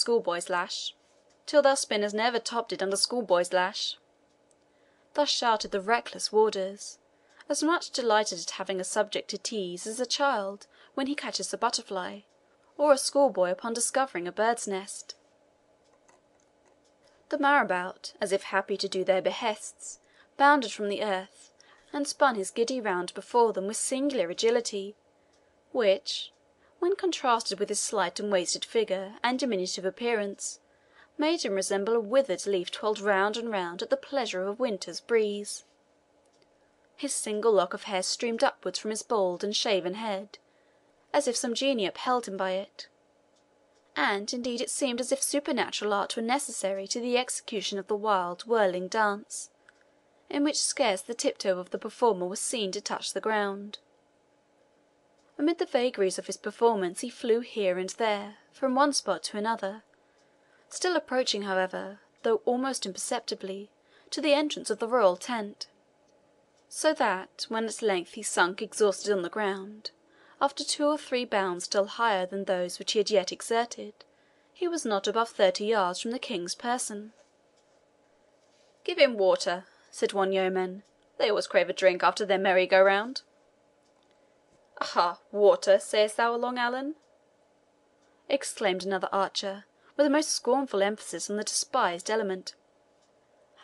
schoolboy's lash, till thou spinners never topped it under schoolboy's lash." Thus shouted the reckless warders, as much delighted at having a subject to tease as a child when he catches a butterfly, or a schoolboy upon discovering a bird's nest. The marabout, as if happy to do their behests, bounded from the earth, and spun his giddy round before them with singular agility, which, when contrasted with his slight and wasted figure and diminutive appearance, made him resemble a withered leaf twirled round and round at the pleasure of a winter's breeze. His single lock of hair streamed upwards from his bald and shaven head, as if some genie upheld him by it, and indeed it seemed as if supernatural art were necessary to the execution of the wild, whirling dance, in which scarce the tiptoe of the performer was seen to touch the ground. Amid the vagaries of his performance he flew here and there, from one spot to another, still approaching, however, though almost imperceptibly, to the entrance of the royal tent, so that, when at length he sunk exhausted on the ground, after 2 or 3 bounds still higher than those which he had yet exerted, he was not above 30 yards from the king's person. "Give him water," said one yeoman. "They always crave a drink after their merry-go-round." "Aha, water, sayest thou, Long Allen?" exclaimed another archer, with a most scornful emphasis on the despised element.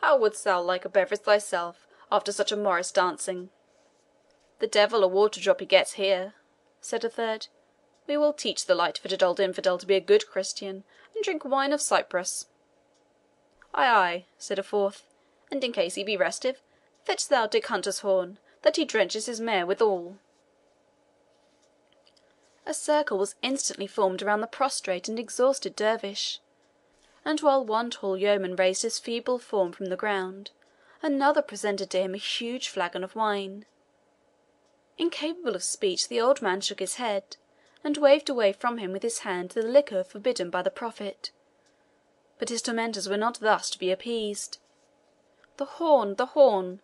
"How wouldst thou like a beverage thyself after such a morris dancing?" "The devil a water drop he gets here," said a third. "We will teach the light-footed old infidel to be a good Christian, and drink wine of Cyprus." "Ay, ay," said a fourth, "and in case he be restive, fetch thou Dick Hunter's horn, that he drenches his mare withal." A circle was instantly formed around the prostrate and exhausted dervish, and while one tall yeoman raised his feeble form from the ground, another presented to him a huge flagon of wine. Incapable of speech, the old man shook his head, and waved away from him with his hand the liquor forbidden by the Prophet. But his tormentors were not thus to be appeased. "The horn, the horn!"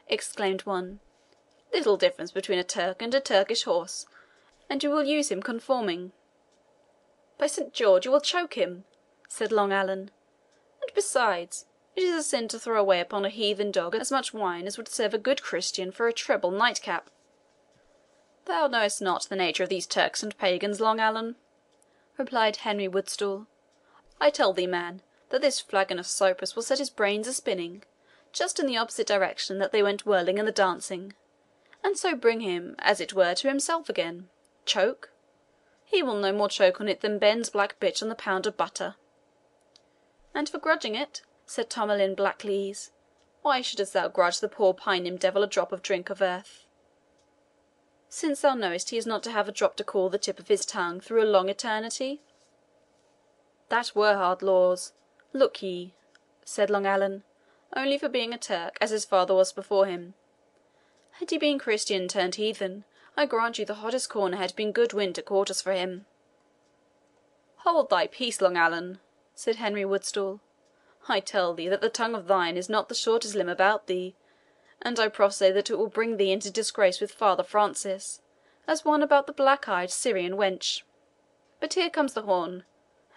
exclaimed one. "Little difference between a Turk and a Turkish horse, and you will use him conforming." "By Saint George, you will choke him," said Long Allen. "And besides, it is a sin to throw away upon a heathen dog as much wine as would serve a good Christian for a treble nightcap." "Thou knowest not the nature of these Turks and pagans, Long Allen," replied Henry Woodstool. "I tell thee, man, that this flagon of Cyprus will set his brains a spinning, just in the opposite direction that they went whirling in the dancing, and so bring him, as it were, to himself again. Choke? He will no more choke on it than Ben's black bitch on the pound of butter." "And for grudging it," said Tomlin Blacklees, "why shouldst thou grudge the poor Paynim devil a drop of drink of earth, since thou knowest he is not to have a drop to cool the tip of his tongue through a long eternity?" "That were hard laws. Look ye," said Long Allen, "only for being a Turk, as his father was before him. Had he been Christian turned heathen, I grant you the hottest corner had been good winter quarters for him." "Hold thy peace, Long Allen," said Henry Woodstool. "I tell thee that the tongue of thine is not the shortest limb about thee, and I prophesy that it will bring thee into disgrace with Father Francis, as one about the black-eyed Syrian wench. But here comes the horn.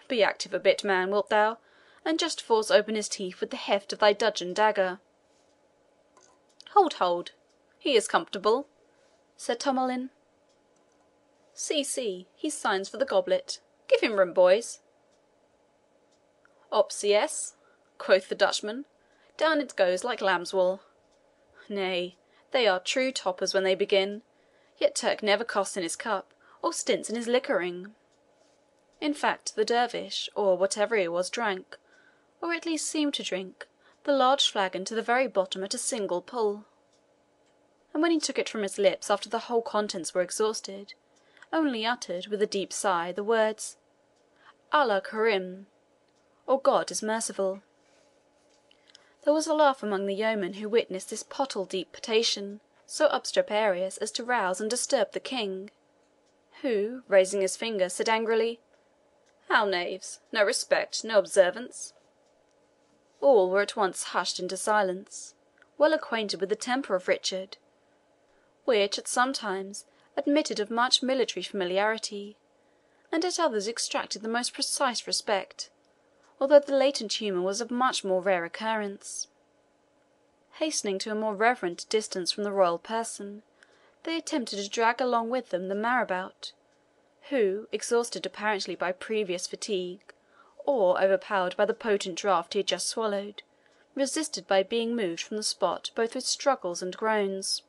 Be active a bit, man, wilt thou, and just force open his teeth with the heft of thy dudgeon dagger." "Hold, hold, he is comfortable," said Tomlin. See, he signs for the goblet. Give him room, boys." "Ops, yes," quoth the Dutchman. "Down it goes like lamb's wool. Nay, they are true toppers when they begin, yet Turk never costs in his cup, or stints in his liquoring." In fact, the dervish, or whatever he was, drank, or at least seemed to drink, the large flagon to the very bottom at a single pull, and when he took it from his lips after the whole contents were exhausted, only uttered, with a deep sigh, the words, "Allah Kerim," or God is merciful. There was a laugh among the yeomen who witnessed this pottle-deep potation, so obstroperious as to rouse and disturb the King, who, raising his finger, said angrily, "How, knaves! No respect, no observance?" All were at once hushed into silence, well acquainted with the temper of Richard, which at some times admitted of much military familiarity, and at others extracted the most precise respect, although the latent humour was of much more rare occurrence. Hastening to a more reverent distance from the royal person, they attempted to drag along with them the marabout, who, exhausted apparently by previous fatigue, or overpowered by the potent draught he had just swallowed, resisted by being moved from the spot both with struggles and groans.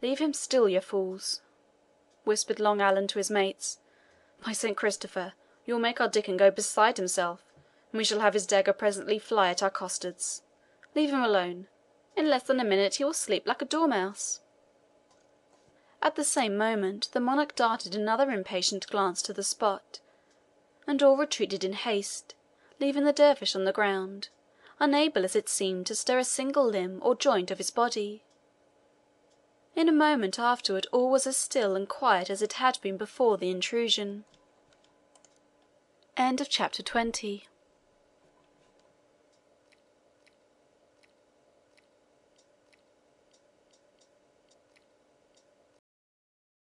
"Leave him still, ye fools," whispered Long Allen to his mates. "By Saint Christopher, you will make our Dickon go beside himself, and we shall have his dagger presently fly at our costards. Leave him alone. In less than a minute he will sleep like a dormouse." At the same moment the monarch darted another impatient glance to the spot, and all retreated in haste, leaving the dervish on the ground, unable as it seemed to stir a single limb or joint of his body. In a moment afterward all was as still and quiet as it had been before the intrusion. CHAPTER 21.